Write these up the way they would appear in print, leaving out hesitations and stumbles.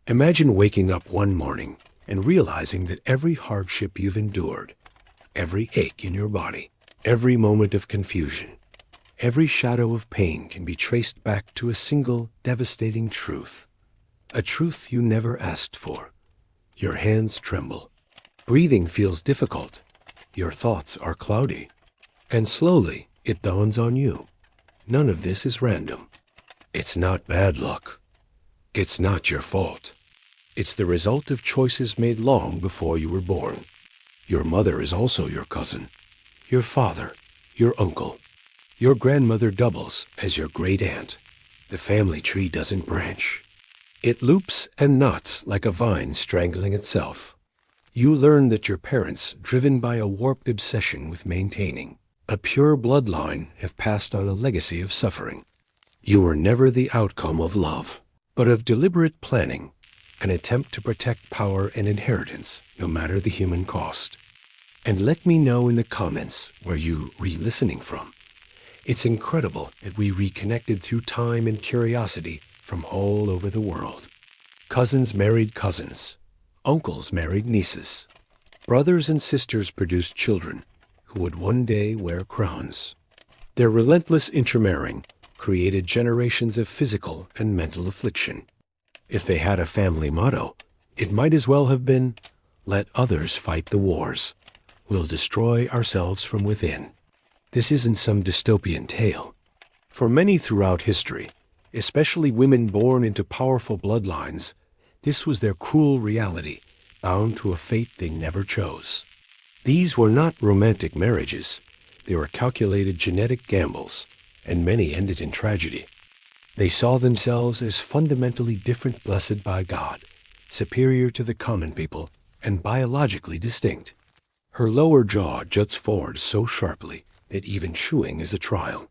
Imagine waking up one morning and realizing that every hardship you've endured, every ache in your body, every moment of confusion, every shadow of pain can be traced back to a single devastating truth. A truth you never asked for. Your hands tremble. Breathing feels difficult. Your thoughts are cloudy. And slowly, it dawns on you. None of this is random. It's not bad luck. It's not your fault. It's the result of choices made long before you were born. Your mother is also your cousin, your father, your uncle. Your grandmother doubles as your great aunt. The family tree doesn't branch. It loops and knots like a vine strangling itself. You learn that your parents, driven by a warped obsession with maintaining a pure bloodline, have passed on a legacy of suffering. You were never the outcome of love, but of deliberate planning, an attempt to protect power and inheritance, no matter the human cost. And let me know in the comments where you re-listening from. It's incredible that we reconnected through time and curiosity from all over the world. Cousins married cousins. Uncles married nieces. Brothers and sisters produced children who would one day wear crowns. Their relentless intermarrying created generations of physical and mental affliction. If they had a family motto, it might as well have been, "Let others fight the wars. We'll destroy ourselves from within." This isn't some dystopian tale. For many throughout history, especially women born into powerful bloodlines, this was their cruel reality, bound to a fate they never chose. These were not romantic marriages. They were calculated genetic gambles, and many ended in tragedy. They saw themselves as fundamentally different, blessed by God, superior to the common people, and biologically distinct. Her lower jaw juts forward so sharply that even chewing is a trial.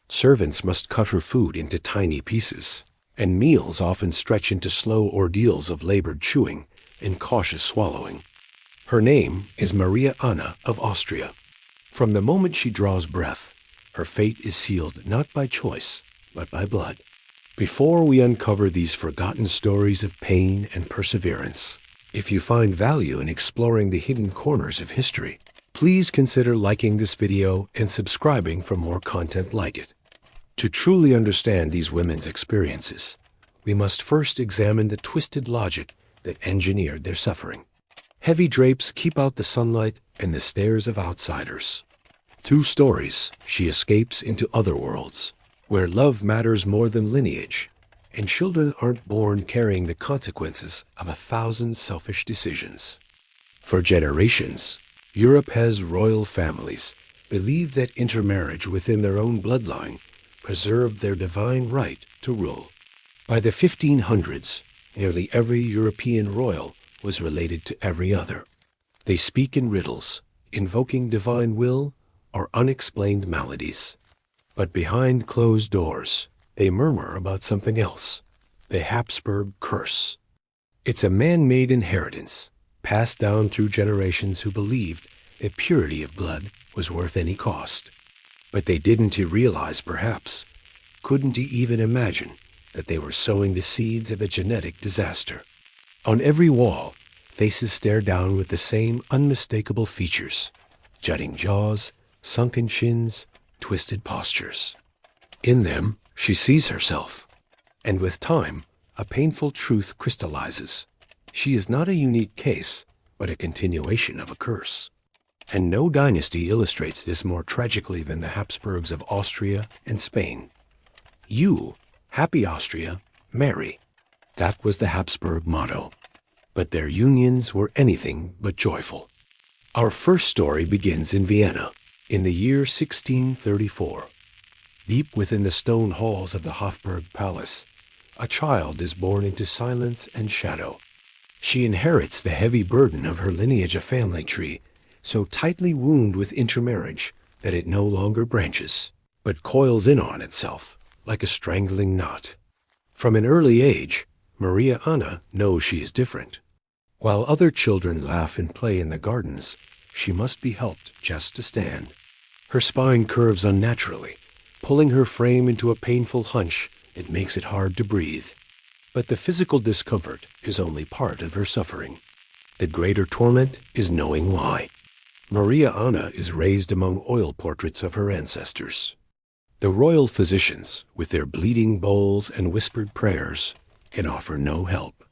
Servants must cut her food into tiny pieces, and meals often stretch into slow ordeals of labored chewing and cautious swallowing. Her name is Maria Anna of Austria. From the moment she draws breath, her fate is sealed not by choice, but by blood. Before we uncover these forgotten stories of pain and perseverance, if you find value in exploring the hidden corners of history, please consider liking this video and subscribing for more content like it. To truly understand these women's experiences, we must first examine the twisted logic that engineered their suffering. Heavy drapes keep out the sunlight and the stares of outsiders. Through stories, she escapes into other worlds, where love matters more than lineage, and children aren't born carrying the consequences of 1,000 selfish decisions. For generations, Europe has royal families believed that intermarriage within their own bloodline preserved their divine right to rule. By the 1500s, nearly every European royal was related to every other. They speak in riddles, invoking divine will or unexplained maladies. But behind closed doors, they murmur about something else, the Habsburg curse. It's a man-made inheritance, passed down through generations who believed that purity of blood was worth any cost. But they didn't realize, perhaps, couldn't even imagine, that they were sowing the seeds of a genetic disaster. On every wall, faces stare down with the same unmistakable features: jutting jaws, sunken chins, twisted postures. In them, she sees herself. And with time, a painful truth crystallizes. She is not a unique case, but a continuation of a curse. And no dynasty illustrates this more tragically than the Habsburgs of Austria and Spain. You, happy Austria, marry. That was the Habsburg motto. But their unions were anything but joyful. Our first story begins in Vienna, in the year 1634. Deep within the stone halls of the Hofburg Palace, a child is born into silence and shadow. She inherits the heavy burden of her lineage, a family tree, so tightly wound with intermarriage that it no longer branches, but coils in on itself like a strangling knot. From an early age, Maria Anna knows she is different. While other children laugh and play in the gardens, she must be helped just to stand. Her spine curves unnaturally, pulling her frame into a painful hunch that makes it hard to breathe. But the physical discomfort is only part of her suffering. The greater torment is knowing why. Maria Anna is raised among oil portraits of her ancestors. The royal physicians, with their bleeding bowls and whispered prayers, can offer no help.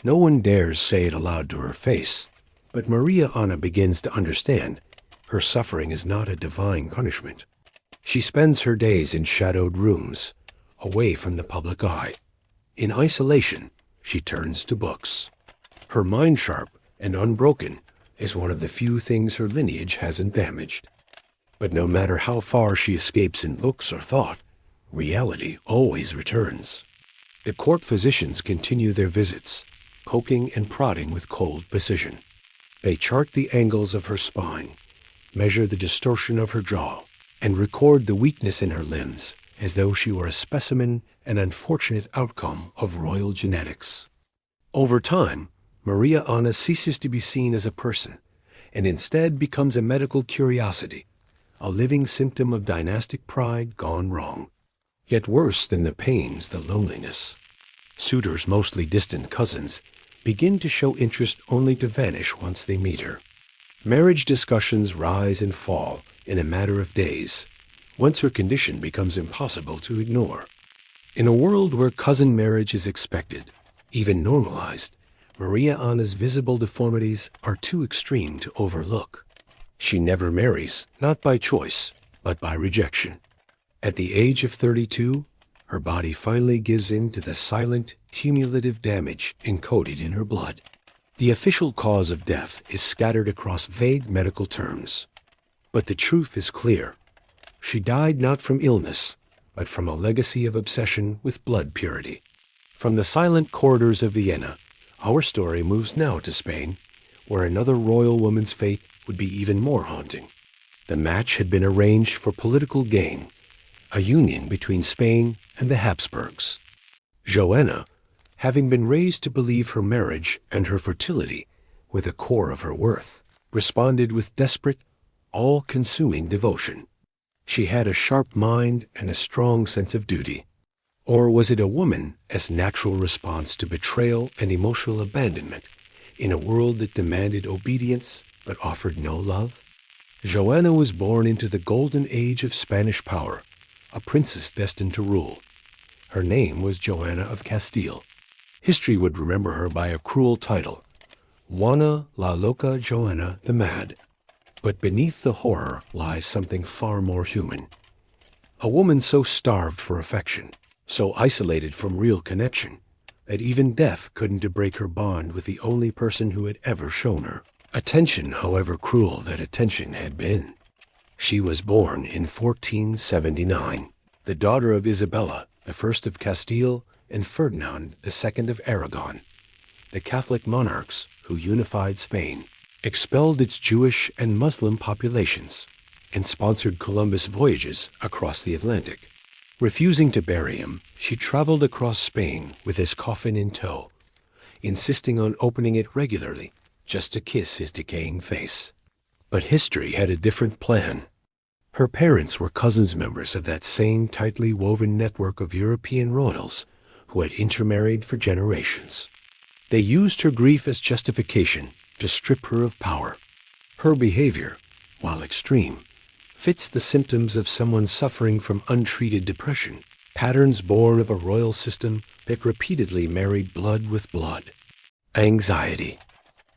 No one dares say it aloud to her face, but Maria Anna begins to understand her suffering is not a divine punishment. She spends her days in shadowed rooms, away from the public eye. In isolation, she turns to books. Her mind sharp and unbroken is one of the few things her lineage hasn't damaged. But no matter how far she escapes in books or thought, reality always returns. The court physicians continue their visits, poking and prodding with cold precision. They chart the angles of her spine, measure the distortion of her jaw, and record the weakness in her limbs as though she were a specimen and unfortunate outcome of royal genetics. Over time, Maria Anna ceases to be seen as a person and instead becomes a medical curiosity, a living symptom of dynastic pride gone wrong. Yet worse than the pains, the loneliness. Suitors, mostly distant cousins, begin to show interest only to vanish once they meet her. Marriage discussions rise and fall in a matter of days, once her condition becomes impossible to ignore. In a world where cousin marriage is expected, even normalized, Maria Anna's visible deformities are too extreme to overlook. She never marries, not by choice, but by rejection. At the age of 32, her body finally gives in to the silent, cumulative damage encoded in her blood. The official cause of death is scattered across vague medical terms. But the truth is clear. She died not from illness, but from a legacy of obsession with blood purity. From the silent corridors of Vienna, our story moves now to Spain, where another royal woman's fate would be even more haunting. The match had been arranged for political gain, a union between Spain and the Habsburgs. Joanna, having been raised to believe her marriage and her fertility were the core of her worth, responded with desperate, all-consuming devotion. She had a sharp mind and a strong sense of duty. Or was it a woman as natural response to betrayal and emotional abandonment in a world that demanded obedience but offered no love? Joanna was born into the golden age of Spanish power, a princess destined to rule. Her name was Joanna of Castile. History would remember her by a cruel title, Juana la Loca Joanna the Mad. But beneath the horror lies something far more human. A woman so starved for affection, so isolated from real connection, that even death couldn't break her bond with the only person who had ever shown her attention, however cruel that attention had been. She was born in 1479, the daughter of Isabella, the first of Castile, and Ferdinand, the second of Aragon, the Catholic monarchs who unified Spain, expelled its Jewish and Muslim populations, and sponsored Columbus' voyages across the Atlantic. Refusing to bury him, she traveled across Spain with his coffin in tow, insisting on opening it regularly just to kiss his decaying face. But history had a different plan. Her parents were cousins members of that same tightly woven network of European royals who had intermarried for generations. They used her grief as justification to strip her of power. Her behavior, while extreme, fits the symptoms of someone suffering from untreated depression, patterns born of a royal system that repeatedly married blood with blood. Anxiety.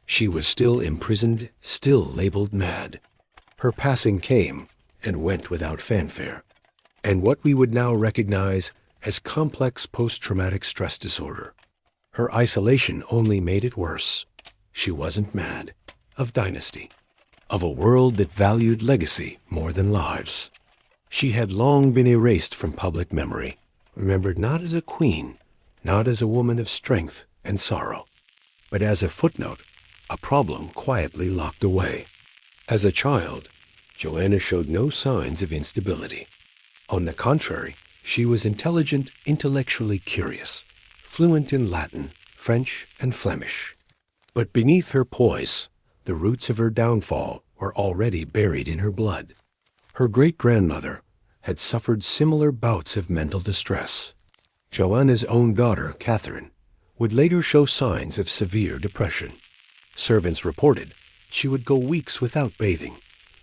She was still imprisoned, still labeled mad. Her passing came and went without fanfare, and what we would now recognize as complex post-traumatic stress disorder. Her isolation only made it worse. She wasn't mad, of dynasty, of a world that valued legacy more than lives. She had long been erased from public memory, remembered not as a queen, not as a woman of strength and sorrow, but as a footnote, a problem quietly locked away. As a child, Joanna showed no signs of instability. On the contrary, she was intelligent, intellectually curious, fluent in Latin, French, and Flemish. But beneath her poise, the roots of her downfall were already buried in her blood. Her great-grandmother had suffered similar bouts of mental distress. Joanna's own daughter, Catherine, would later show signs of severe depression. Servants reported she would go weeks without bathing,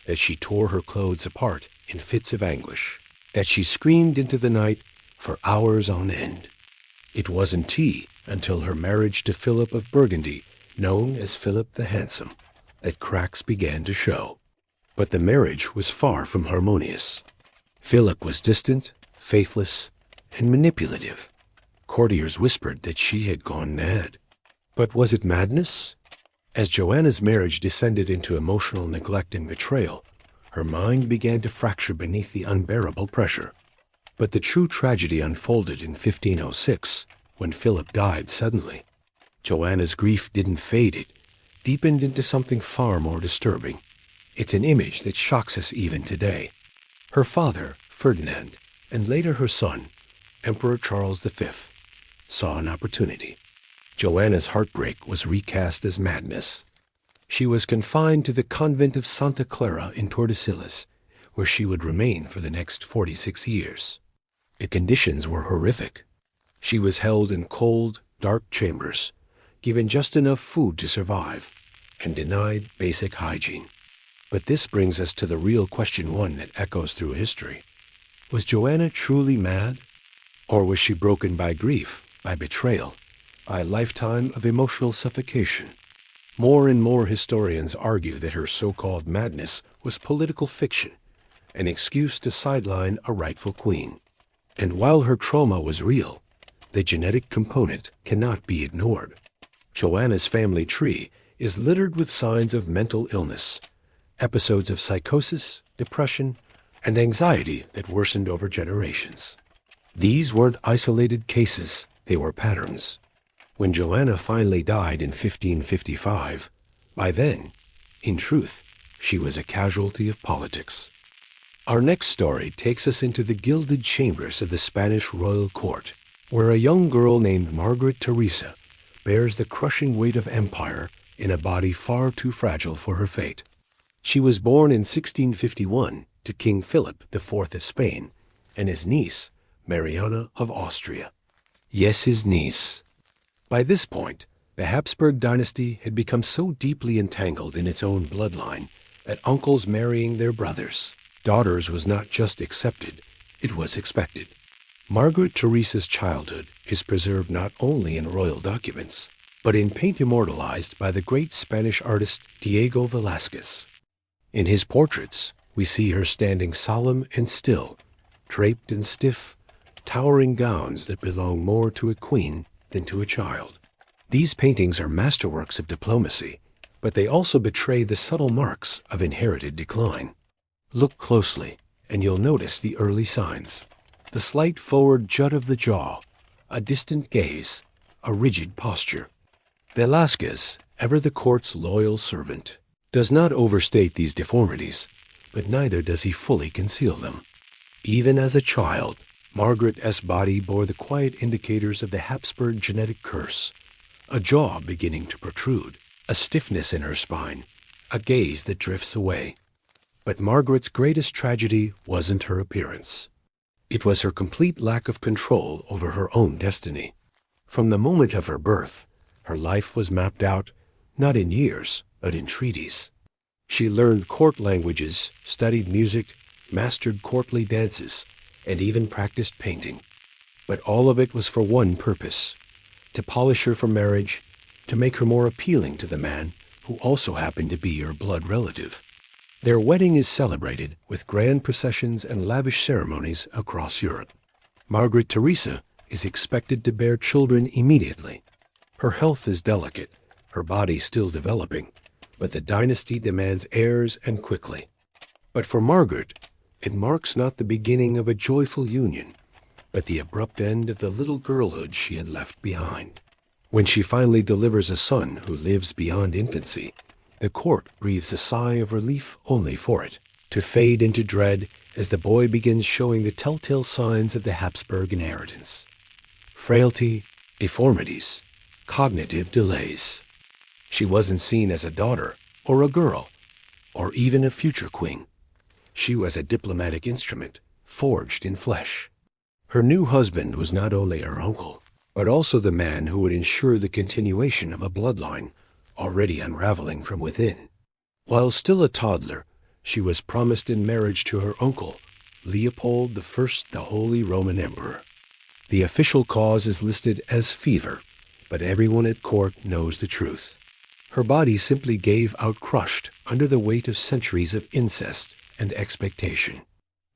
that she tore her clothes apart in fits of anguish, that she screamed into the night for hours on end. It wasn't tea until her marriage to Philip of Burgundy, known as Philip the Handsome, that cracks began to show. But the marriage was far from harmonious. Philip was distant, faithless, and manipulative. Courtiers whispered that she had gone mad. But was it madness? As Joanna's marriage descended into emotional neglect and betrayal, her mind began to fracture beneath the unbearable pressure. But the true tragedy unfolded in 1506, when Philip died suddenly. Joanna's grief didn't fade, it deepened into something far more disturbing. It's an image that shocks us even today. Her father, Ferdinand, and later her son, Emperor Charles V, saw an opportunity. Joanna's heartbreak was recast as madness. She was confined to the convent of Santa Clara in Tordesillas, where she would remain for the next 46 years. The conditions were horrific. She was held in cold, dark chambers, given just enough food to survive, and denied basic hygiene. But this brings us to the real question, one that echoes through history. Was Joanna truly mad? Or was she broken by grief, by betrayal, by a lifetime of emotional suffocation? More and more historians argue that her so-called madness was political fiction, an excuse to sideline a rightful queen. And while her trauma was real, the genetic component cannot be ignored. Joanna's family tree is littered with signs of mental illness, episodes of psychosis, depression, and anxiety that worsened over generations. These weren't isolated cases, they were patterns. When Joanna finally died in 1555, by then, in truth, she was a casualty of politics. Our next story takes us into the gilded chambers of the Spanish royal court, where a young girl named Margaret Teresa bears the crushing weight of empire in a body far too fragile for her fate. She was born in 1651 to King Philip IV of Spain and his niece, Mariana of Austria. Yes, his niece. By this point, the Habsburg dynasty had become so deeply entangled in its own bloodline that uncles marrying their brothers, daughters was not just accepted, it was expected. Margaret Teresa's childhood is preserved not only in royal documents, but in paint immortalized by the great Spanish artist Diego Velázquez. In his portraits, we see her standing solemn and still, draped in stiff, towering gowns that belong more to a queen than to a child. These paintings are masterworks of diplomacy, but they also betray the subtle marks of inherited decline. Look closely, and you'll notice the early signs. The slight forward jut of the jaw, a distant gaze, a rigid posture. Velázquez, ever the court's loyal servant, does not overstate these deformities, but neither does he fully conceal them. Even as a child, Margaret's body bore the quiet indicators of the Habsburg genetic curse, a jaw beginning to protrude, a stiffness in her spine, a gaze that drifts away. But Margaret's greatest tragedy wasn't her appearance. It was her complete lack of control over her own destiny. From the moment of her birth, her life was mapped out, not in years, but in treaties. She learned court languages, studied music, mastered courtly dances, and even practiced painting. But all of it was for one purpose: to polish her for marriage, to make her more appealing to the man who also happened to be her blood relative. Their wedding is celebrated with grand processions and lavish ceremonies across Europe. Margaret Teresa is expected to bear children immediately. Her health is delicate, her body still developing, but the dynasty demands heirs and quickly. But for Margaret, it marks not the beginning of a joyful union, but the abrupt end of the little girlhood she had left behind. When she finally delivers a son who lives beyond infancy, the court breathes a sigh of relief only for it to fade into dread as the boy begins showing the telltale signs of the Habsburg inheritance: frailty, deformities, cognitive delays. She wasn't seen as a daughter or a girl or even a future queen. She was a diplomatic instrument forged in flesh. Her new husband was not only her uncle, but also the man who would ensure the continuation of a bloodline already unraveling from within. While still a toddler, she was promised in marriage to her uncle, Leopold I, the Holy Roman Emperor. The official cause is listed as fever, but everyone at court knows the truth. Her body simply gave out crushed under the weight of centuries of incest and expectation.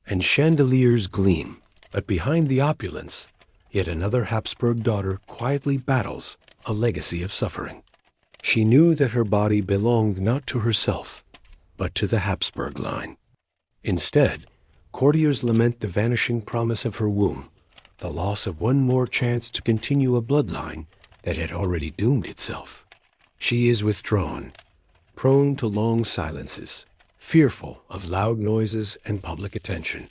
And chandeliers gleam, but behind the opulence, yet another Habsburg daughter quietly battles a legacy of suffering. She knew that her body belonged not to herself, but to the Habsburg line. Instead, courtiers lament the vanishing promise of her womb, the loss of one more chance to continue a bloodline that had already doomed itself. She is withdrawn, prone to long silences, fearful of loud noises and public attention.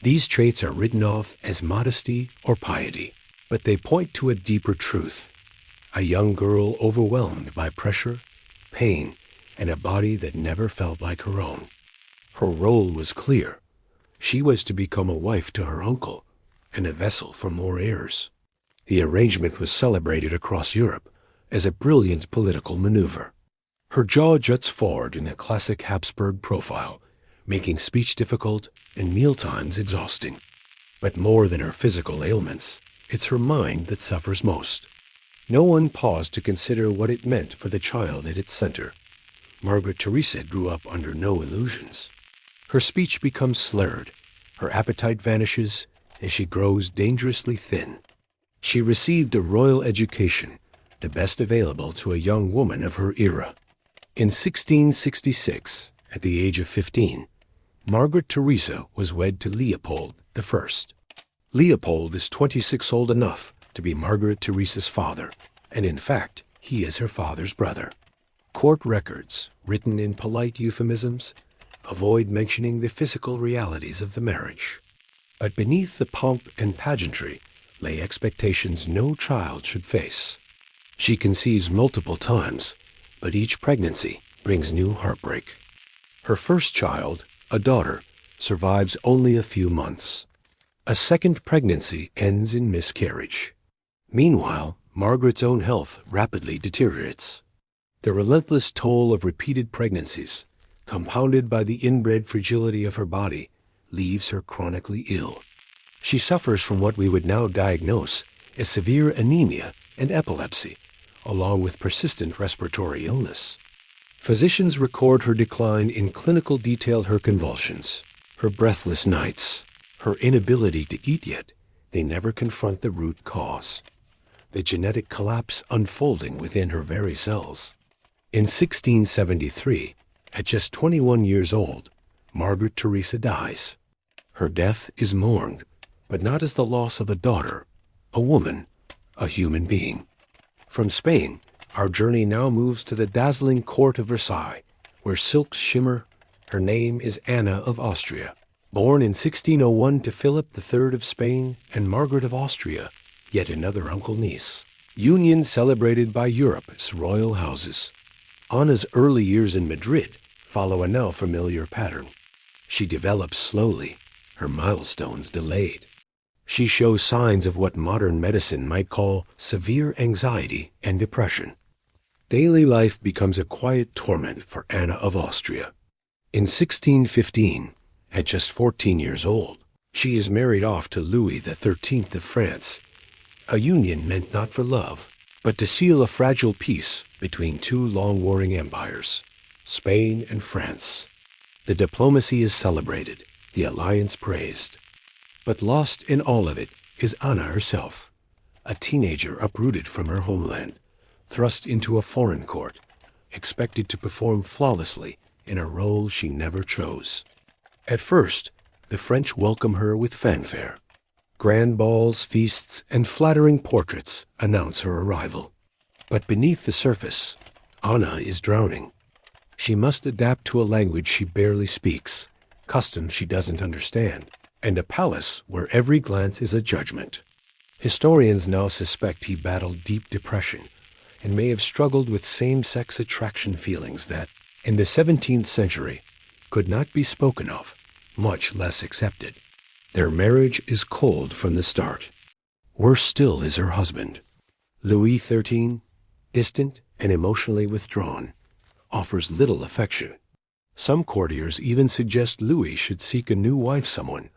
These traits are written off as modesty or piety, but they point to a deeper truth. A young girl overwhelmed by pressure, pain, and a body that never felt like her own. Her role was clear. She was to become a wife to her uncle and a vessel for more heirs. The arrangement was celebrated across Europe as a brilliant political maneuver. Her jaw juts forward in a classic Habsburg profile, making speech difficult and mealtimes exhausting. But more than her physical ailments, it's her mind that suffers most. No one paused to consider what it meant for the child at its center. Margaret Theresa grew up under no illusions. Her speech becomes slurred, her appetite vanishes, and she grows dangerously thin. She received a royal education, the best available to a young woman of her era. In 1666, at the age of 15, Margaret Theresa was wed to Leopold I. Leopold is 26 old enough to be Margaret Theresa's father, and in fact, he is her father's brother. Court records, written in polite euphemisms, avoid mentioning the physical realities of the marriage. But beneath the pomp and pageantry lay expectations no child should face. She conceives multiple times, but each pregnancy brings new heartbreak. Her first child, a daughter, survives only a few months. A second pregnancy ends in miscarriage. Meanwhile, Margaret's own health rapidly deteriorates. The relentless toll of repeated pregnancies, compounded by the inbred fragility of her body, leaves her chronically ill. She suffers from what we would now diagnose as severe anemia and epilepsy, along with persistent respiratory illness. Physicians record her decline in clinical detail: her convulsions, her breathless nights, her inability to eat, yet they never confront the root cause, the genetic collapse unfolding within her very cells. In 1673, at just 21 years old, Margaret Theresa dies. Her death is mourned, but not as the loss of a daughter, a woman, a human being. From Spain, our journey now moves to the dazzling court of Versailles, where silks shimmer. Her name is Anna of Austria. Born in 1601 to Philip III of Spain and Margaret of Austria, yet another uncle-niece. Union celebrated by Europe's royal houses. Anna's early years in Madrid follow a now familiar pattern. She develops slowly, her milestones delayed. She shows signs of what modern medicine might call severe anxiety and depression. Daily life becomes a quiet torment for Anna of Austria. In 1615, at just 14 years old, she is married off to Louis XIII of France, a union meant not for love, but to seal a fragile peace between two long-warring empires, Spain and France. The diplomacy is celebrated, the alliance praised. But lost in all of it is Anna herself, a teenager uprooted from her homeland, thrust into a foreign court, expected to perform flawlessly in a role she never chose. At first, the French welcome her with fanfare. Grand balls, feasts, and flattering portraits announce her arrival. But beneath the surface, Anna is drowning. She must adapt to a language she barely speaks, customs she doesn't understand, and a palace where every glance is a judgment. Historians now suspect he battled deep depression and may have struggled with same-sex attraction feelings that, in the 17th century, could not be spoken of, much less accepted. Their marriage is cold from the start. Worse still is her husband. Louis XIII, distant and emotionally withdrawn, offers little affection. Some courtiers even suggest Louis should seek a new wife, someone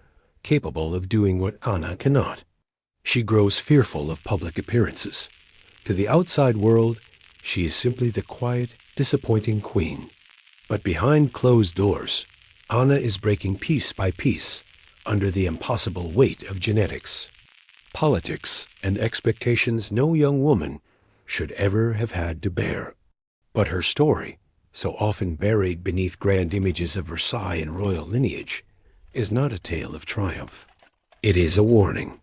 capable of doing what Anna cannot. She grows fearful of public appearances. To the outside world, she is simply the quiet, disappointing queen. But behind closed doors, Anna is breaking piece by piece under the impossible weight of genetics, politics, and expectations no young woman should ever have had to bear. But her story, so often buried beneath grand images of Versailles and royal lineage, is not a tale of triumph. It is a warning.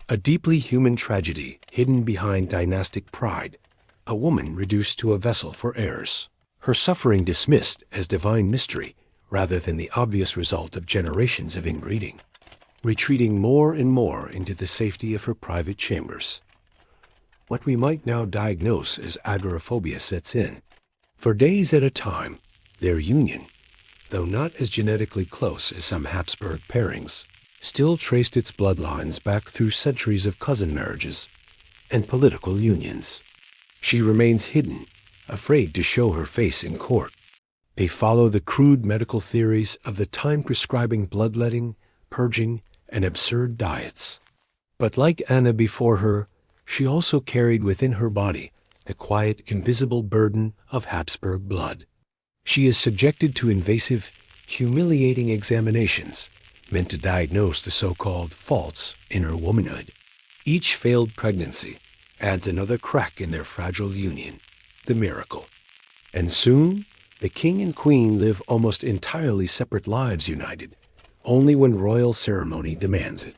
A deeply human tragedy hidden behind dynastic pride, a woman reduced to a vessel for heirs, her suffering dismissed as divine mystery rather than the obvious result of generations of inbreeding, retreating more and more into the safety of her private chambers. What we might now diagnose as agoraphobia sets in. For days at a time, their union, though not as genetically close as some Habsburg pairings, still traced its bloodlines back through centuries of cousin marriages and political unions. She remains hidden, afraid to show her face in court. They follow the crude medical theories of the time prescribing bloodletting, purging, and absurd diets. But like Anna before her, she also carried within her body the quiet, invisible burden of Habsburg blood. She is subjected to invasive, humiliating examinations meant to diagnose the so-called faults in her womanhood. Each failed pregnancy adds another crack in their fragile union, the miracle. And soon, the king and queen live almost entirely separate lives united, only when royal ceremony demands it.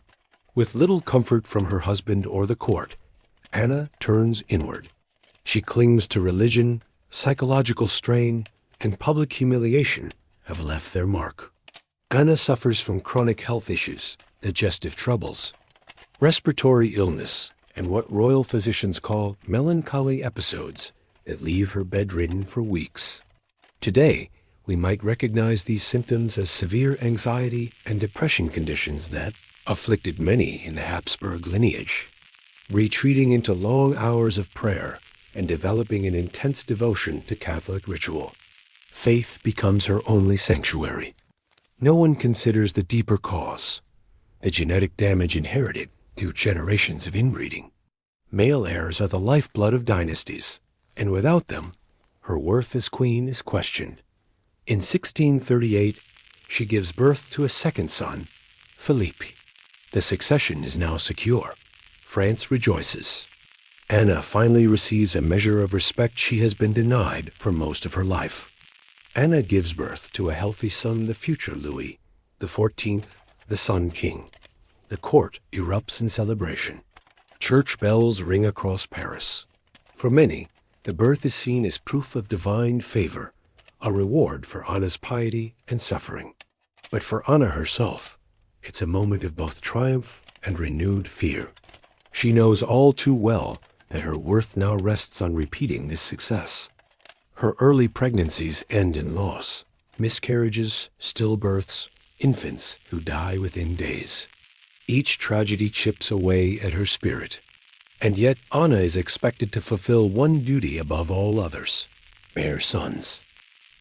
With little comfort from her husband or the court, Anna turns inward. She clings to religion, psychological strain, and public humiliation have left their mark. Anna suffers from chronic health issues, digestive troubles, respiratory illness, and what royal physicians call melancholy episodes that leave her bedridden for weeks. Today, we might recognize these symptoms as severe anxiety and depression conditions that afflicted many in the Habsburg lineage. Retreating into long hours of prayer and developing an intense devotion to Catholic ritual, faith becomes her only sanctuary. No one considers the deeper cause, the genetic damage inherited through generations of inbreeding. Male heirs are the lifeblood of dynasties, and without them, her worth as queen is questioned. In 1638, she gives birth to a second son, Philippe. The succession is now secure. France rejoices. Anna finally receives a measure of respect she has been denied for most of her life. Anna gives birth to a healthy son, the future Louis, the 14th, the Sun King. The court erupts in celebration. Church bells ring across Paris. For many, the birth is seen as proof of divine favor, a reward for Anna's piety and suffering. But for Anna herself, it's a moment of both triumph and renewed fear. She knows all too well that her worth now rests on repeating this success. Her early pregnancies end in loss, miscarriages, stillbirths, infants who die within days. Each tragedy chips away at her spirit. And yet Anna is expected to fulfill one duty above all others: bear sons.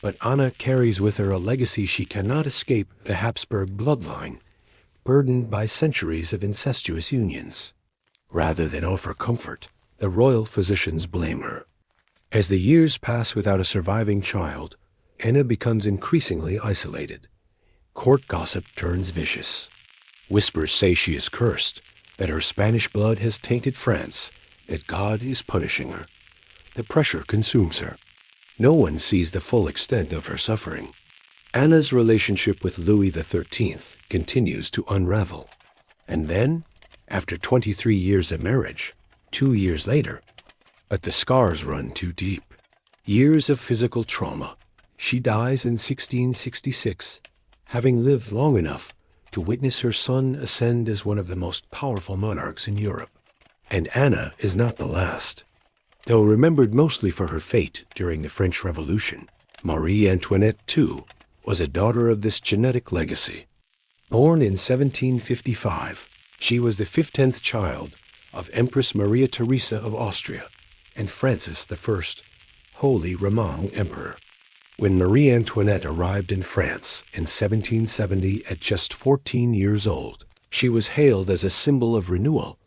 But Anna carries with her a legacy she cannot escape: the Habsburg bloodline, burdened by centuries of incestuous unions. Rather than offer comfort, the royal physicians blame her. As the years pass without a surviving child, Anna becomes increasingly isolated. Court gossip turns vicious. Whispers say she is cursed, that her Spanish blood has tainted France, that God is punishing her. The pressure consumes her. No one sees the full extent of her suffering. Anna's relationship with Louis XIII continues to unravel. And then, after 23 years of marriage, 2 years later, but the scars run too deep. Years of physical trauma. She dies in 1666, having lived long enough to witness her son ascend as one of the most powerful monarchs in Europe. And Anna is not the last. Though remembered mostly for her fate during the French Revolution, Marie Antoinette, too, was a daughter of this genetic legacy. Born in 1755, she was the 15th child of Empress Maria Theresa of Austria and Francis I, Holy Roman Emperor. When Marie Antoinette arrived in France in 1770 at just 14 years old, she was hailed as a symbol of renewal,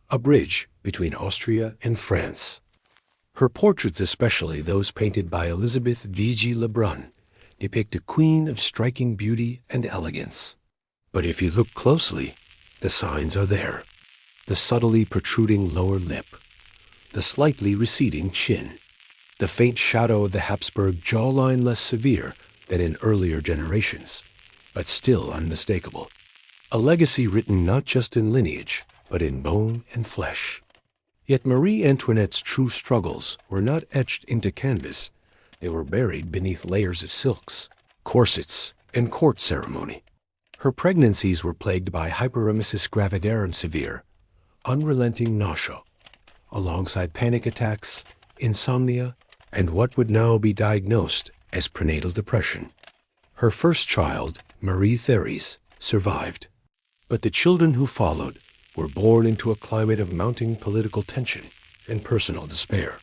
a bridge between Austria and France. Her portraits, especially those painted by Elizabeth Vigée Lebrun, depict a queen of striking beauty and elegance. But if you look closely, the signs are there. The subtly protruding lower lip, the slightly receding chin, the faint shadow of the Habsburg jawline less severe than in earlier generations, but still unmistakable. A legacy written not just in lineage, but in bone and flesh. Yet Marie Antoinette's true struggles were not etched into canvas. They were buried beneath layers of silks, corsets, and court ceremony. Her pregnancies were plagued by hyperemesis gravidarum severe, unrelenting nausea, alongside panic attacks, insomnia, and what would now be diagnosed as prenatal depression. Her first child, Marie Thérèse, survived, but the children who followed were born into a climate of mounting political tension and personal despair.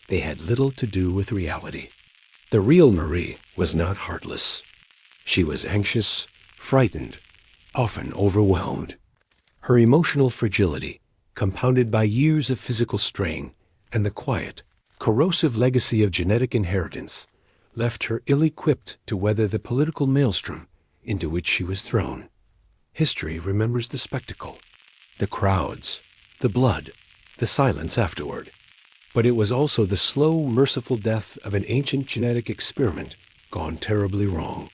They had little to do with reality. The real Marie was not heartless. She was anxious, frightened, often overwhelmed. Her emotional fragility, compounded by years of physical strain and the quiet, corrosive legacy of genetic inheritance, left her ill-equipped to weather the political maelstrom into which she was thrown. History remembers the spectacle, the crowds, the blood, the silence afterward. But it was also the slow, merciful death of an ancient genetic experiment gone terribly wrong.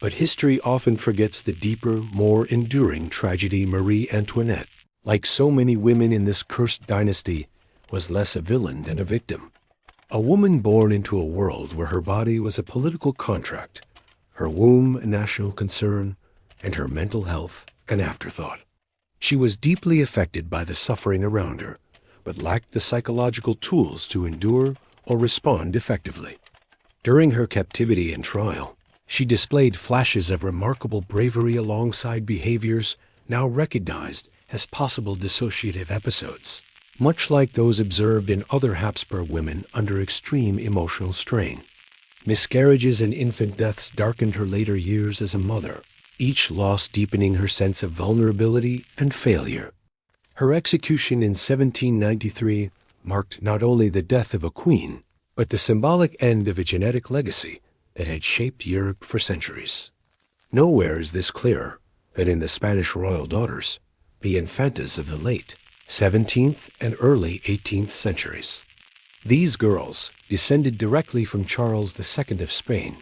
But history often forgets the deeper, more enduring tragedy. Marie Antoinette, like so many women in this cursed dynasty, was less a villain than a victim. A woman born into a world where her body was a political contract, her womb a national concern, and her mental health an afterthought. She was deeply affected by the suffering around her, but lacked the psychological tools to endure or respond effectively. During her captivity and trial, she displayed flashes of remarkable bravery alongside behaviors now recognized as possible dissociative episodes, much like those observed in other Habsburg women under extreme emotional strain. Miscarriages and infant deaths darkened her later years as a mother, each loss deepening her sense of vulnerability and failure. Her execution in 1793 marked not only the death of a queen, but the symbolic end of a genetic legacy that had shaped Europe for centuries. Nowhere is this clearer than in the Spanish royal daughters, the infantas of the late 17th and early 18th centuries. These girls, descended directly from Charles II of Spain,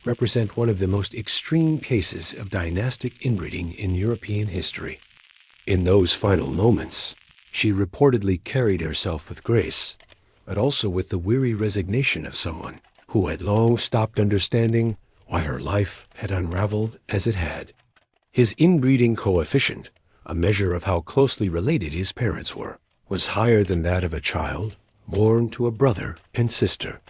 represent one of the most extreme cases of dynastic inbreeding in European history. In those final moments, she reportedly carried herself with grace, but also with the weary resignation of someone who had long stopped understanding why her life had unraveled as it had. His inbreeding coefficient, a measure of how closely related his parents were, was higher than that of a child born to a brother and sister.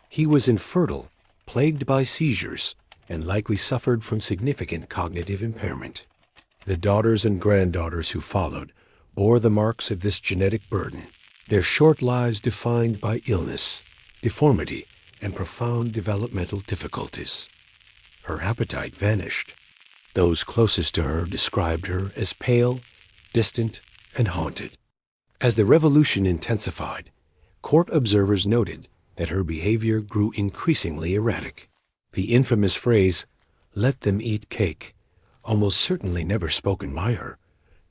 He was infertile, plagued by seizures, and likely suffered from significant cognitive impairment. The daughters and granddaughters who followed bore the marks of this genetic burden, their short lives defined by illness, deformity, and profound developmental difficulties. Her appetite vanished. Those closest to her described her as pale, distant, and haunted. As the revolution intensified, court observers noted that her behavior grew increasingly erratic. The infamous phrase, "let them eat cake," almost certainly never spoken by her,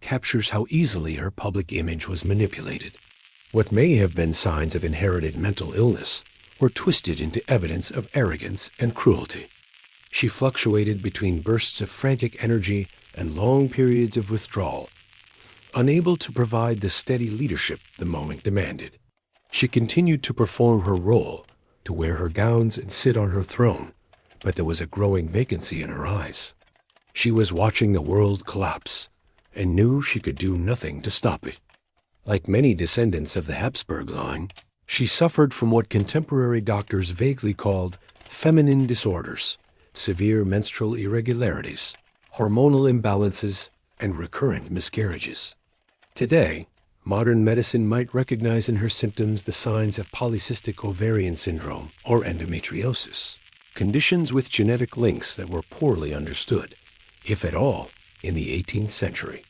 captures how easily her public image was manipulated. What may have been signs of inherited mental illness were twisted into evidence of arrogance and cruelty. She fluctuated between bursts of frantic energy and long periods of withdrawal, unable to provide the steady leadership the moment demanded. She continued to perform her role, to wear her gowns and sit on her throne, but there was a growing vacancy in her eyes. She was watching the world collapse and knew she could do nothing to stop it. Like many descendants of the Habsburg line, she suffered from what contemporary doctors vaguely called feminine disorders, severe menstrual irregularities, hormonal imbalances, and recurrent miscarriages. Today, Modern medicine might recognize in her symptoms the signs of polycystic ovarian syndrome or endometriosis, conditions with genetic links that were poorly understood, if at all, in the 18th century.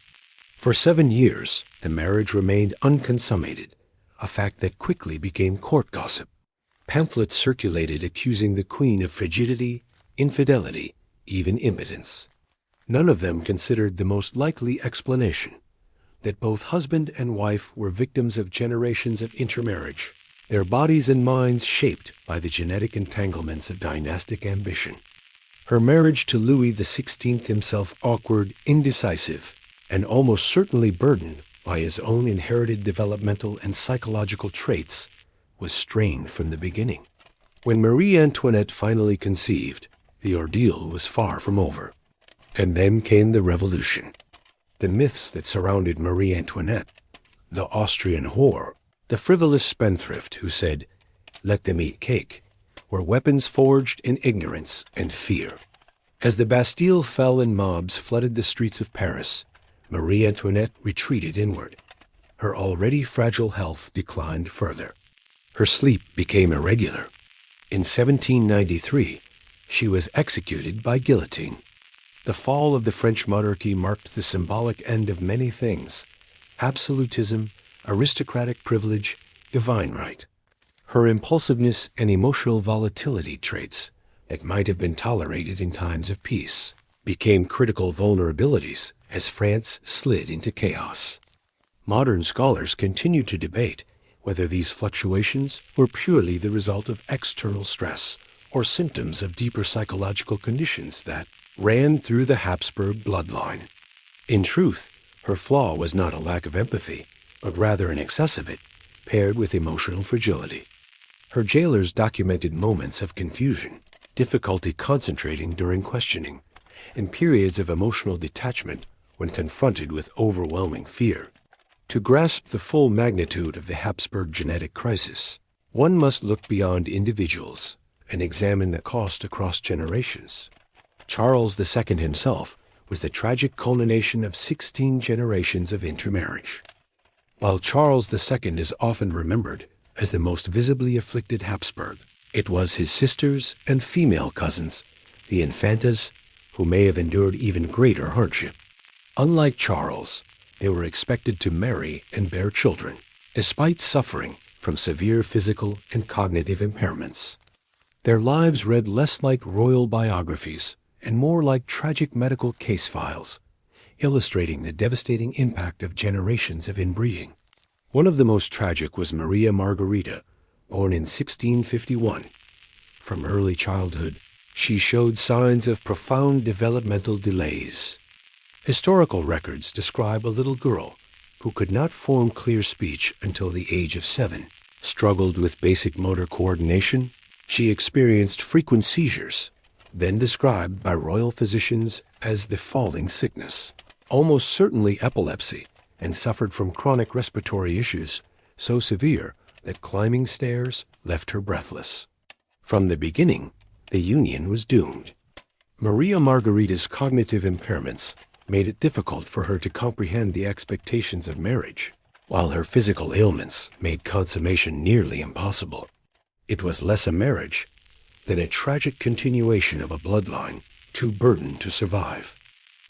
For 7 years, the marriage remained unconsummated, a fact that quickly became court gossip. Pamphlets circulated accusing the queen of frigidity, infidelity, even impotence. None of them considered the most likely explanation, that both husband and wife were victims of generations of intermarriage, their bodies and minds shaped by the genetic entanglements of dynastic ambition. Her marriage to Louis XVI, himself awkward, indecisive, and almost certainly burdened by his own inherited developmental and psychological traits, was strained from the beginning. When Marie Antoinette finally conceived, the ordeal was far from over. And then came the revolution. The myths that surrounded Marie Antoinette, the Austrian whore, the frivolous spendthrift who said, "Let them eat cake," were weapons forged in ignorance and fear. As the Bastille fell and mobs flooded the streets of Paris, Marie Antoinette retreated inward. Her already fragile health declined further. Her sleep became irregular. In 1793, she was executed by guillotine. The fall of the French monarchy marked the symbolic end of many things: absolutism, aristocratic privilege, divine right. Her impulsiveness and emotional volatility, traits that might have been tolerated in times of peace, became critical vulnerabilities as France slid into chaos. Modern scholars continue to debate whether these fluctuations were purely the result of external stress or symptoms of deeper psychological conditions that ran through the Habsburg bloodline. In truth, her flaw was not a lack of empathy, but rather an excess of it, paired with emotional fragility. Her jailers documented moments of confusion, difficulty concentrating during questioning, and periods of emotional detachment when confronted with overwhelming fear. To grasp the full magnitude of the Habsburg genetic crisis, one must look beyond individuals and examine the cost across generations. Charles II himself was the tragic culmination of 16 generations of intermarriage. While Charles II is often remembered as the most visibly afflicted Habsburg, it was his sisters and female cousins, the Infantas, who may have endured even greater hardship. Unlike Charles, they were expected to marry and bear children, despite suffering from severe physical and cognitive impairments. Their lives read less like royal biographies and more like tragic medical case files, illustrating the devastating impact of generations of inbreeding. One of the most tragic was Maria Margherita, born in 1651. From early childhood, she showed signs of profound developmental delays. Historical records describe a little girl who could not form clear speech until the age of 7, struggled with basic motor coordination. She experienced frequent seizures, then described by royal physicians as the falling sickness, almost certainly epilepsy, and suffered from chronic respiratory issues so severe that climbing stairs left her breathless. From the beginning, the union was doomed. Maria Margherita's cognitive impairments made it difficult for her to comprehend the expectations of marriage, while her physical ailments made consummation nearly impossible. It was less a marriage than a tragic continuation of a bloodline too burdened to survive.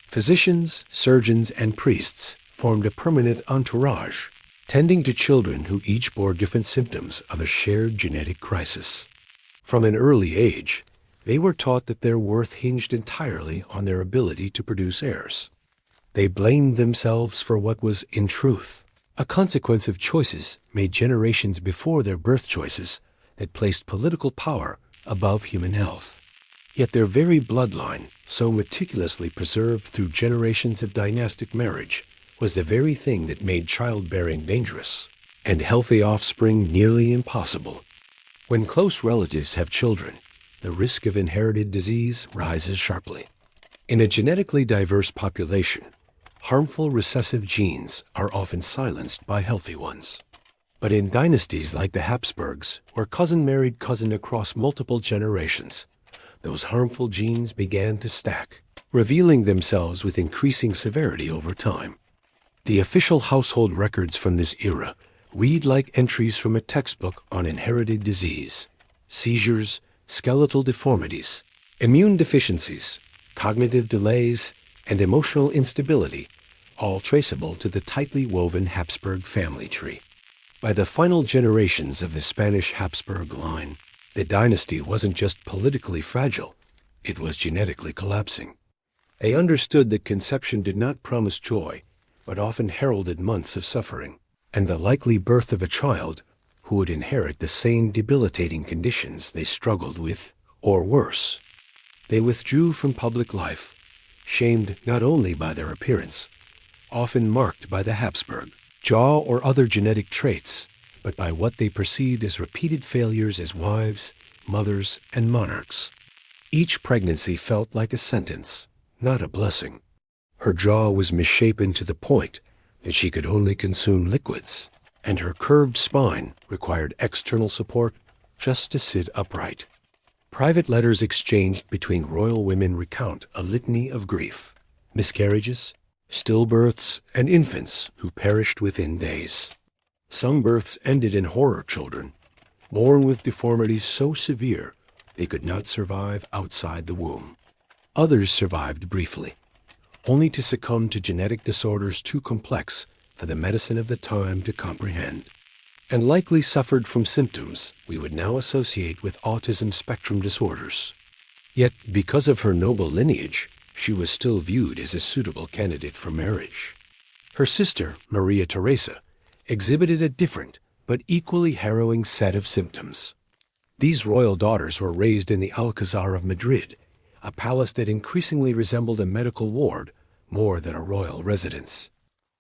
Physicians, surgeons, and priests formed a permanent entourage, tending to children who each bore different symptoms of a shared genetic crisis. From an early age, they were taught that their worth hinged entirely on their ability to produce heirs. They blamed themselves for what was, in truth, a consequence of choices made generations before their birth choices that placed political power above human health. Yet their very bloodline, so meticulously preserved through generations of dynastic marriage, was the very thing that made childbearing dangerous and healthy offspring nearly impossible. When close relatives have children, the risk of inherited disease rises sharply. In a genetically diverse population, harmful recessive genes are often silenced by healthy ones. But in dynasties like the Habsburgs, where cousin married cousin across multiple generations, those harmful genes began to stack, revealing themselves with increasing severity over time. The official household records from this era read like entries from a textbook on inherited disease, seizures, skeletal deformities, immune deficiencies, cognitive delays, and emotional instability, all traceable to the tightly woven Habsburg family tree. By the final generations of the Spanish Habsburg line, the dynasty wasn't just politically fragile, it was genetically collapsing. They understood that conception did not promise joy, but often heralded months of suffering, and the likely birth of a child who would inherit the same debilitating conditions they struggled with, or worse. They withdrew from public life, shamed not only by their appearance, often marked by the Habsburg jaw or other genetic traits, but by what they perceived as repeated failures as wives, mothers, and monarchs. Each pregnancy felt like a sentence, not a blessing. Her jaw was misshapen to the point that she could only consume liquids, and her curved spine required external support just to sit upright. Private letters exchanged between royal women recount a litany of grief, miscarriages, stillbirths, and infants who perished within days. Some births ended in horror children, born with deformities so severe they could not survive outside the womb. Others survived briefly, only to succumb to genetic disorders too complex for the medicine of the time to comprehend, and likely suffered from symptoms we would now associate with autism spectrum disorders. Yet, because of her noble lineage, she was still viewed as a suitable candidate for marriage. Her sister, Maria Theresa, exhibited a different but equally harrowing set of symptoms. These royal daughters were raised in the Alcazar of Madrid, a palace that increasingly resembled a medical ward more than a royal residence.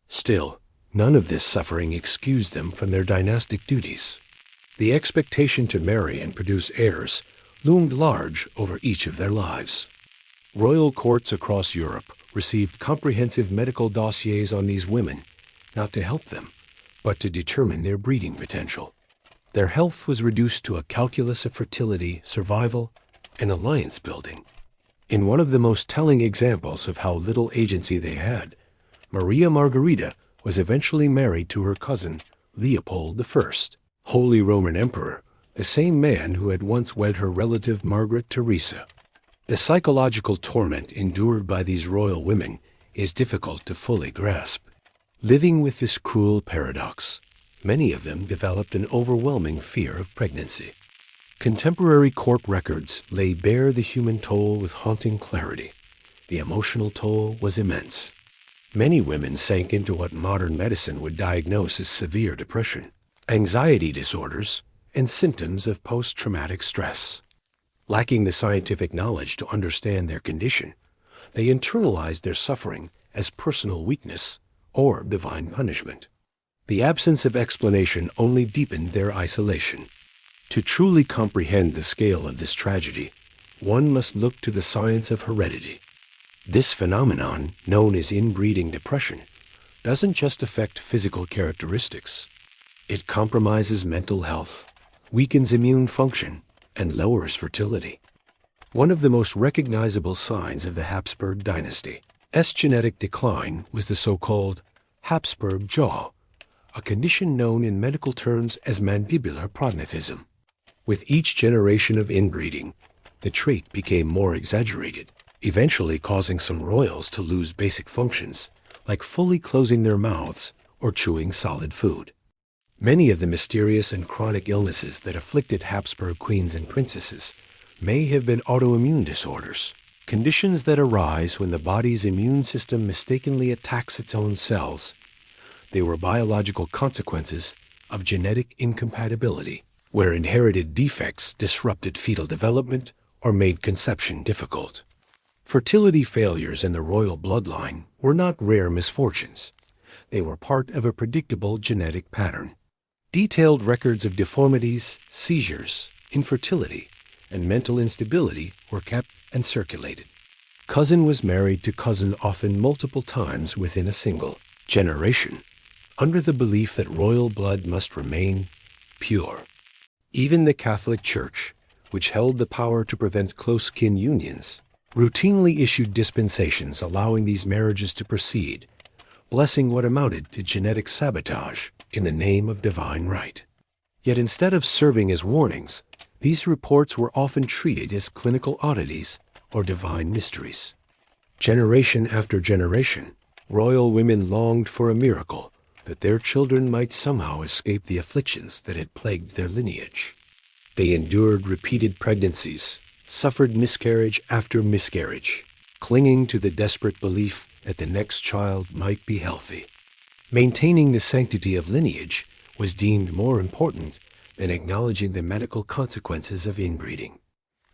Still, none of this suffering excused them from their dynastic duties. The expectation to marry and produce heirs loomed large over each of their lives. Royal courts across Europe received comprehensive medical dossiers on these women, not to help them, but to determine their breeding potential. Their health was reduced to a calculus of fertility, survival, and alliance building. In one of the most telling examples of how little agency they had, Maria Margherita was eventually married to her cousin, Leopold I, Holy Roman Emperor, the same man who had once wed her relative Margaret Theresa. The psychological torment endured by these royal women is difficult to fully grasp. Living with this cruel paradox, many of them developed an overwhelming fear of pregnancy. Contemporary court records lay bare the human toll with haunting clarity. The emotional toll was immense. Many women sank into what modern medicine would diagnose as severe depression, anxiety disorders, and symptoms of post-traumatic stress. Lacking the scientific knowledge to understand their condition, they internalized their suffering as personal weakness or divine punishment. The absence of explanation only deepened their isolation. To truly comprehend the scale of this tragedy, one must look to the science of heredity. This phenomenon, known as inbreeding depression, doesn't just affect physical characteristics. It compromises mental health, weakens immune function, and lowers fertility. One of the most recognizable signs of the Habsburg dynasty's genetic decline was the so-called Habsburg jaw, a condition known in medical terms as mandibular prognathism. With each generation of inbreeding, the trait became more exaggerated, eventually causing some royals to lose basic functions, like fully closing their mouths or chewing solid food. Many of the mysterious and chronic illnesses that afflicted Habsburg queens and princesses may have been autoimmune disorders, conditions that arise when the body's immune system mistakenly attacks its own cells. They were biological consequences of genetic incompatibility, where inherited defects disrupted fetal development or made conception difficult. Fertility failures in the royal bloodline were not rare misfortunes. They were part of a predictable genetic pattern. Detailed records of deformities, seizures, infertility, and mental instability were kept and circulated. Cousin was married to cousin often multiple times within a single generation, under the belief that royal blood must remain pure. Even the Catholic Church, which held the power to prevent close kin unions, routinely issued dispensations allowing these marriages to proceed, blessing what amounted to genetic sabotage in the name of divine right. Yet instead of serving as warnings, these reports were often treated as clinical oddities or divine mysteries. Generation after generation, royal women longed for a miracle that their children might somehow escape the afflictions that had plagued their lineage. They endured repeated pregnancies, suffered miscarriage after miscarriage, clinging to the desperate belief that the next child might be healthy. Maintaining the sanctity of lineage was deemed more important than acknowledging the medical consequences of inbreeding.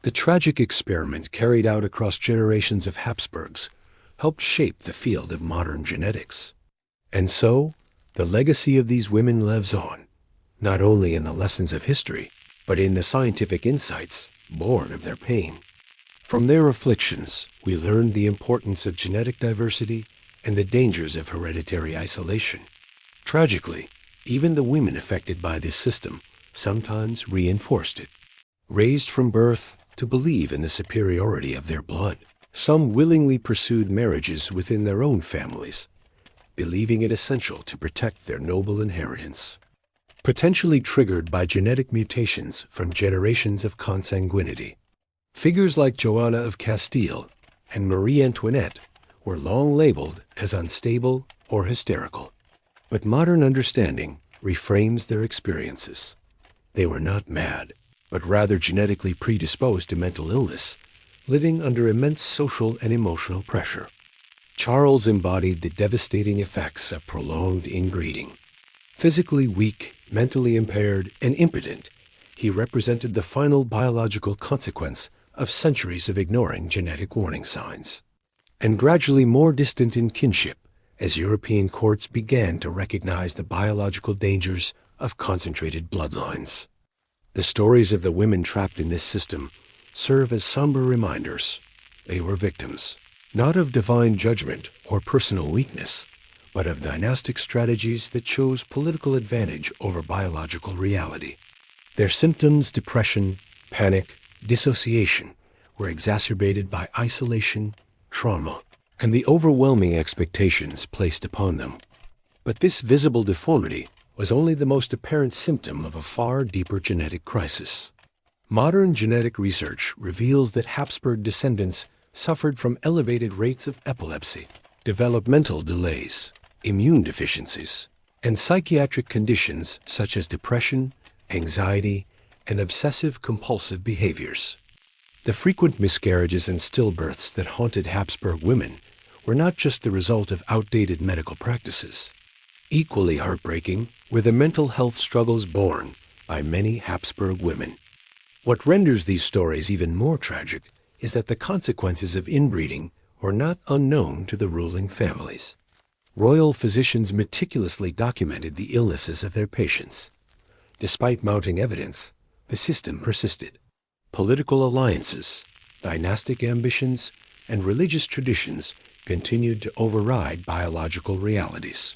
The tragic experiment carried out across generations of Habsburgs helped shape the field of modern genetics. And so, the legacy of these women lives on, not only in the lessons of history, but in the scientific insights born of their pain. From their afflictions, we learned the importance of genetic diversity and the dangers of hereditary isolation. Tragically, even the women affected by this system sometimes reinforced it. Raised from birth to believe in the superiority of their blood, some willingly pursued marriages within their own families, believing it essential to protect their noble inheritance. Potentially triggered by genetic mutations from generations of consanguinity, figures like Joanna of Castile and Marie Antoinette were long labeled as unstable or hysterical. But modern understanding reframes their experiences. They were not mad, but rather genetically predisposed to mental illness, living under immense social and emotional pressure. Charles embodied the devastating effects of prolonged inbreeding. Physically weak, mentally impaired, and impotent, he represented the final biological consequence of centuries of ignoring genetic warning signs. And gradually more distant in kinship, as European courts began to recognize the biological dangers of concentrated bloodlines. The stories of the women trapped in this system serve as somber reminders. They were victims, not of divine judgment or personal weakness, but of dynastic strategies that chose political advantage over biological reality. Their symptoms, depression, panic, dissociation, were exacerbated by isolation, trauma, and the overwhelming expectations placed upon them. But this visible deformity was only the most apparent symptom of a far deeper genetic crisis. Modern genetic research reveals that Habsburg descendants suffered from elevated rates of epilepsy, developmental delays, immune deficiencies, and psychiatric conditions such as depression, anxiety, and obsessive-compulsive behaviors. The frequent miscarriages and stillbirths that haunted Habsburg women were not just the result of outdated medical practices. Equally heartbreaking were the mental health struggles borne by many Habsburg women. What renders these stories even more tragic is that the consequences of inbreeding were not unknown to the ruling families. Royal physicians meticulously documented the illnesses of their patients. Despite mounting evidence, the system persisted. Political alliances, dynastic ambitions, and religious traditions continued to override biological realities.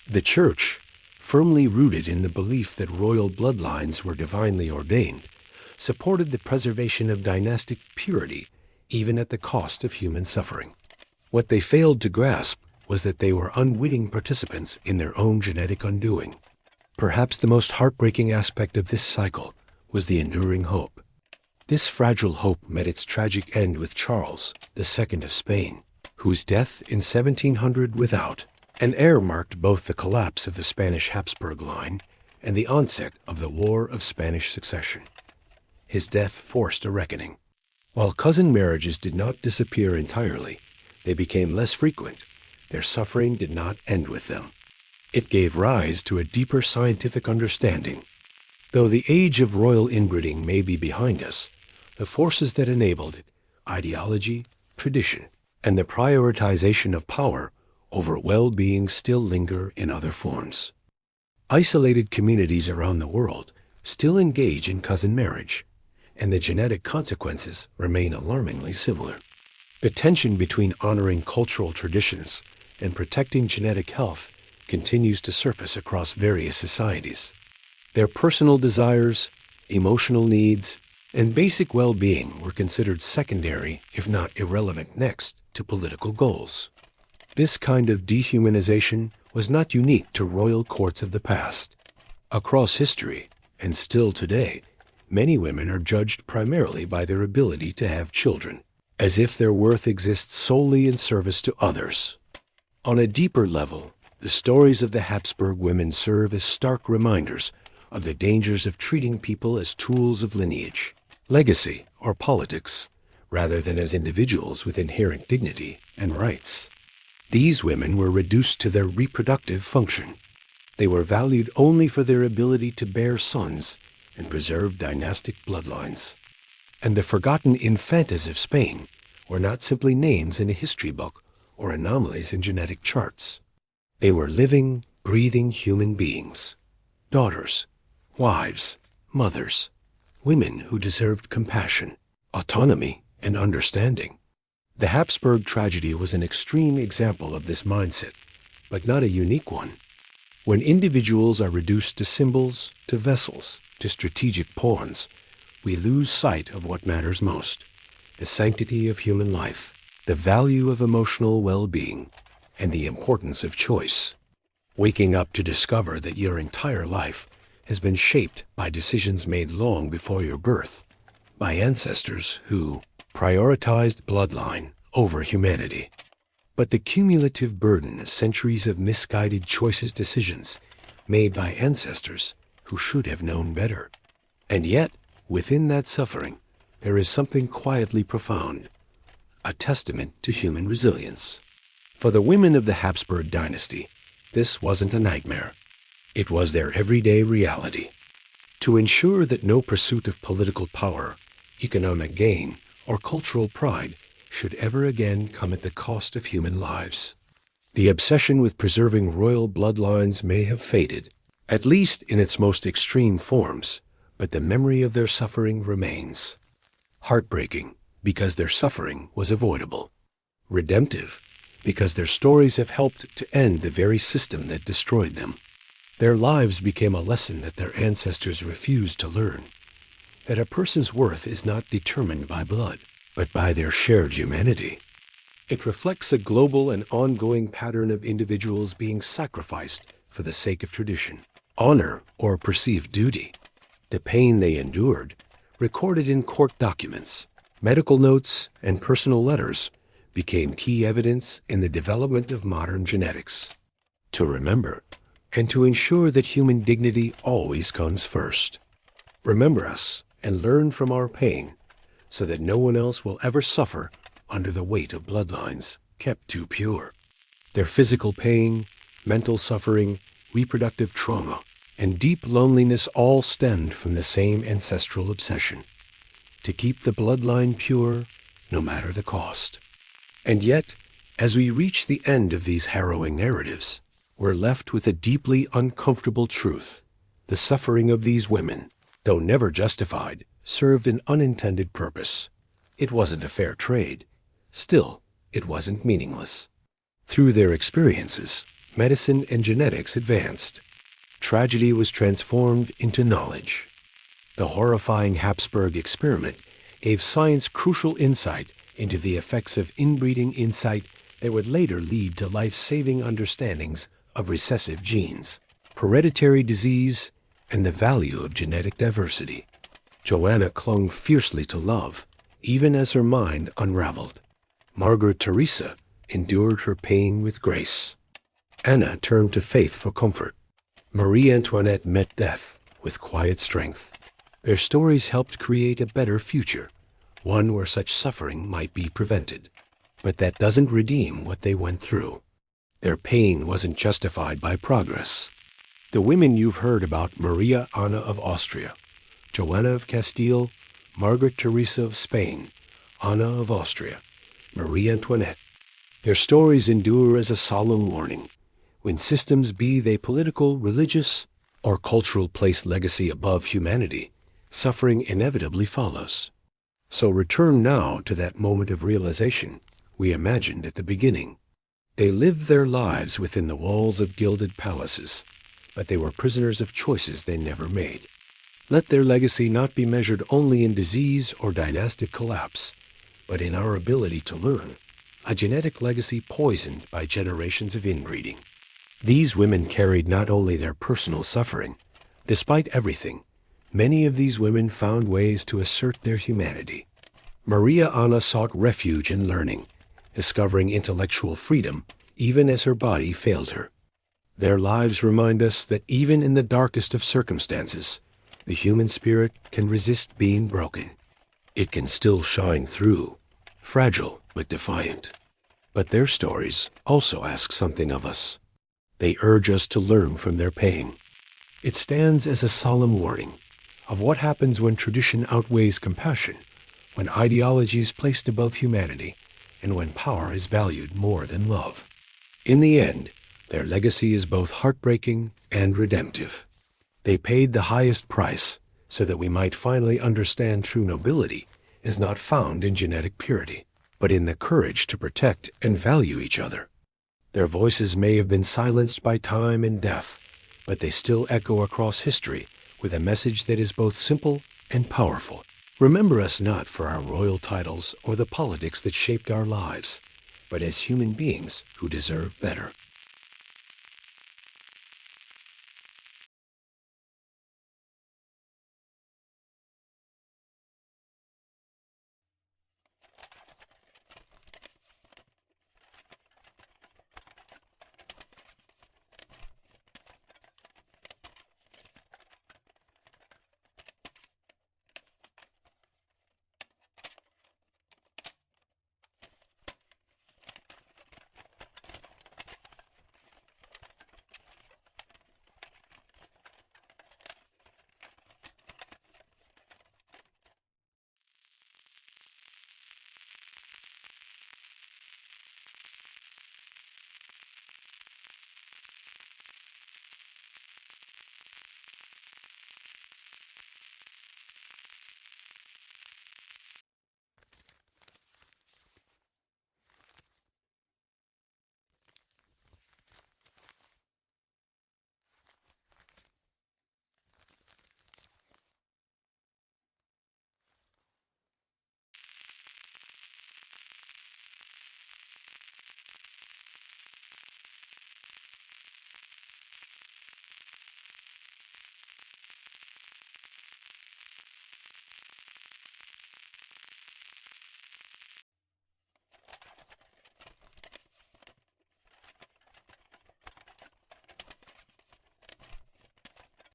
The Church, firmly rooted in the belief that royal bloodlines were divinely ordained, supported the preservation of dynastic purity even at the cost of human suffering. What they failed to grasp was that they were unwitting participants in their own genetic undoing. Perhaps the most heartbreaking aspect of this cycle was the enduring hope. This fragile hope met its tragic end with Charles II of Spain, whose death in 1700 without an heir marked both the collapse of the Spanish Habsburg line and the onset of the War of Spanish Succession. His death forced a reckoning. While cousin marriages did not disappear entirely, they became less frequent. Their suffering did not end with them. It gave rise to a deeper scientific understanding. Though the age of royal inbreeding may be behind us, the forces that enabled it, ideology, tradition, and the prioritization of power over well-being still linger in other forms. Isolated communities around the world still engage in cousin marriage, and the genetic consequences remain alarmingly similar. The tension between honoring cultural traditions and protecting genetic health continues to surface across various societies. Their personal desires, emotional needs, and basic well-being were considered secondary, if not irrelevant, next to political goals. This kind of dehumanization was not unique to royal courts of the past. Across history, and still today, many women are judged primarily by their ability to have children, as if their worth exists solely in service to others. On a deeper level, the stories of the Habsburg women serve as stark reminders of the dangers of treating people as tools of lineage, legacy, or politics, rather than as individuals with inherent dignity and rights. These women were reduced to their reproductive function. They were valued only for their ability to bear sons and preserve dynastic bloodlines. And the forgotten infantas of Spain were not simply names in a history book or anomalies in genetic charts. They were living, breathing human beings, daughters, wives, mothers, women who deserved compassion, autonomy, and understanding. The Habsburg tragedy was an extreme example of this mindset, but not a unique one. When individuals are reduced to symbols, to vessels, to strategic pawns, we lose sight of what matters most: the sanctity of human life, the value of emotional well-being, and the importance of choice. Waking up to discover that your entire life has been shaped by decisions made long before your birth, by ancestors who prioritized bloodline over humanity. But the cumulative burden of centuries of misguided decisions made by ancestors who should have known better. And yet, within that suffering, there is something quietly profound, a testament to human resilience. For the women of the Habsburg dynasty, this wasn't a nightmare. It was their everyday reality. To ensure that no pursuit of political power, economic gain, or cultural pride should ever again come at the cost of human lives. The obsession with preserving royal bloodlines may have faded, at least in its most extreme forms, but the memory of their suffering remains. Heartbreaking, because their suffering was avoidable. Redemptive, because their stories have helped to end the very system that destroyed them. Their lives became a lesson that their ancestors refused to learn, that a person's worth is not determined by blood, but by their shared humanity. It reflects a global and ongoing pattern of individuals being sacrificed for the sake of tradition, honor, or perceived duty. The pain they endured, recorded in court documents, medical notes, and personal letters, became key evidence in the development of modern genetics. To remember, and to ensure that human dignity always comes first. Remember us and learn from our pain, so that no one else will ever suffer under the weight of bloodlines kept too pure. Their physical pain, mental suffering, reproductive trauma, and deep loneliness all stemmed from the same ancestral obsession: to keep the bloodline pure no matter the cost. And yet, as we reach the end of these harrowing narratives, we're left with a deeply uncomfortable truth. The suffering of these women, though never justified, served an unintended purpose. It wasn't a fair trade. Still, it wasn't meaningless. Through their experiences, medicine and genetics advanced. Tragedy was transformed into knowledge. The horrifying Habsburg experiment gave science crucial insight into the effects of inbreeding insight that would later lead to life-saving understandings of recessive genes, hereditary disease, and the value of genetic diversity. Joanna clung fiercely to love, even as her mind unraveled. Margaret Teresa endured her pain with grace. Anna turned to faith for comfort. Marie Antoinette met death with quiet strength. Their stories helped create a better future, one where such suffering might be prevented. But that doesn't redeem what they went through. Their pain wasn't justified by progress. The women you've heard about, Maria Anna of Austria, Joanna of Castile, Margaret Teresa of Spain, Anna of Austria, Marie Antoinette, their stories endure as a solemn warning. When systems, be they political, religious, or cultural, place legacy above humanity, suffering inevitably follows. So return now to that moment of realization we imagined at the beginning. They lived their lives within the walls of gilded palaces, but they were prisoners of choices they never made. Let their legacy not be measured only in disease or dynastic collapse, but in our ability to learn, a genetic legacy poisoned by generations of inbreeding. These women carried not only their personal suffering. Despite everything, many of these women found ways to assert their humanity. Maria Anna sought refuge in learning, discovering intellectual freedom even as her body failed her. Their lives remind us that even in the darkest of circumstances, the human spirit can resist being broken. It can still shine through, fragile but defiant. But their stories also ask something of us. They urge us to learn from their pain. It stands as a solemn warning of what happens when tradition outweighs compassion, when ideology is placed above humanity, and when power is valued more than love. In the end, their legacy is both heartbreaking and redemptive. They paid the highest price so that we might finally understand true nobility is not found in genetic purity, but in the courage to protect and value each other. Their voices may have been silenced by time and death, but they still echo across history with a message that is both simple and powerful. Remember us not for our royal titles or the politics that shaped our lives, but as human beings who deserve better.